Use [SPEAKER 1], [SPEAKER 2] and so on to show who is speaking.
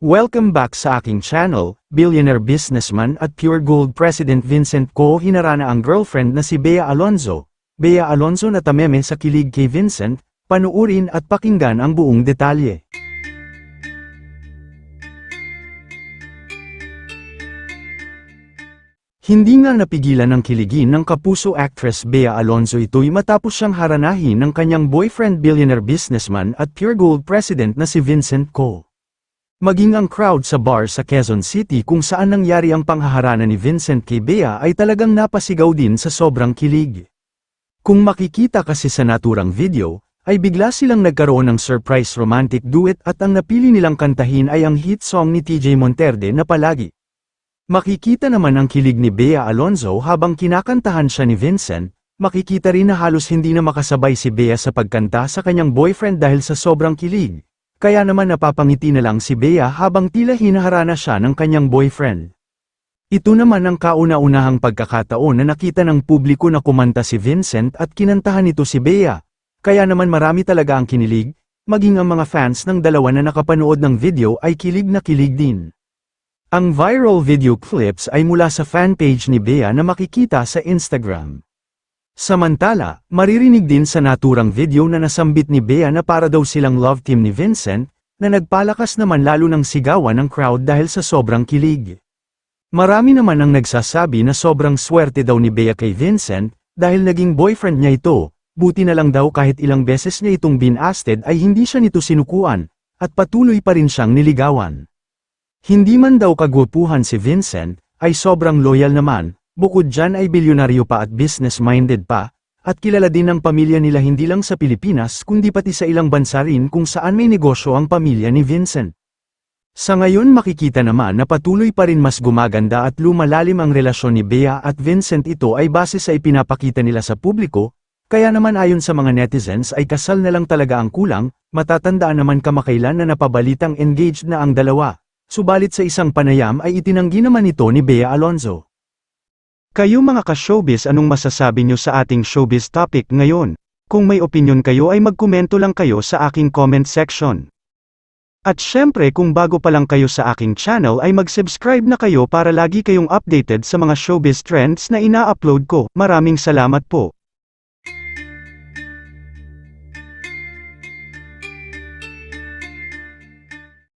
[SPEAKER 1] Welcome back sa aking channel. Billionaire businessman at Pure Gold President Vincent Co hinarana ang girlfriend na si Bea Alonzo. Bea Alonzo na tameme sa kilig kay Vincent, panuurin at pakinggan ang buong detalye. Hindi nga napigilan ng kiligin ng kapuso actress Bea Alonzo ito'y matapos siyang haranahin ng kanyang boyfriend billionaire businessman at Pure Gold President na si Vincent Co. Maging ang crowd sa bar sa Quezon City kung saan nangyari ang panghaharana ni Vincent kay Bea ay talagang napasigaw din sa sobrang kilig. Kung makikita kasi sa naturang video, ay bigla silang nagkaroon ng surprise romantic duet at ang napili nilang kantahin ay ang hit song ni TJ Monterde na Palagi. Makikita naman ang kilig ni Bea Alonzo habang kinakantahan siya ni Vincent, makikita rin na halos hindi na makasabay si Bea sa pagkanta sa kanyang boyfriend dahil sa sobrang kilig. Kaya naman napapangiti na lang si Bea habang tila hinaharana siya ng kanyang boyfriend. Ito naman ang kauna-unahang pagkakataon na nakita ng publiko na kumanta si Vincent at kinantahan nito si Bea. Kaya naman marami talaga ang kinilig, maging ang mga fans ng dalawa na nakapanood ng video ay kilig na kilig din. Ang viral video clips ay mula sa fanpage ni Bea na makikita sa Instagram. Samantala, maririnig din sa naturang video na nasambit ni Bea na para daw silang love team ni Vincent, na nagpalakas naman lalo ng sigawan ng crowd dahil sa sobrang kilig. Marami naman ang nagsasabi na sobrang swerte daw ni Bea kay Vincent, dahil naging boyfriend niya ito, buti na lang daw kahit ilang beses niya itong binasted ay hindi siya nito sinukuan, at patuloy pa rin siyang niligawan. Hindi man daw kagwapuhan si Vincent, ay sobrang loyal naman. Bukod dyan ay bilyonaryo pa at business-minded pa, at kilala din ng pamilya nila hindi lang sa Pilipinas kundi pati sa ilang bansa rin kung saan may negosyo ang pamilya ni Vincent. Sa ngayon makikita naman na patuloy pa rin mas gumaganda at lumalalim ang relasyon ni Bea at Vincent. Ito ay base sa ipinapakita nila sa publiko, kaya naman ayon sa mga netizens ay kasal na lang talaga ang kulang. Matatandaan naman kamakailan na napabalitang engaged na ang dalawa, subalit sa isang panayam ay itinanggi naman ito ni Bea Alonzo. Kayo mga ka-showbiz, anong masasabi nyo sa ating showbiz topic ngayon? Kung may opinion kayo ay magkomento lang kayo sa aking comment section. At syempre kung bago pa lang kayo sa aking channel ay mag-subscribe na kayo para lagi kayong updated sa mga showbiz trends na ina-upload ko. Maraming salamat po.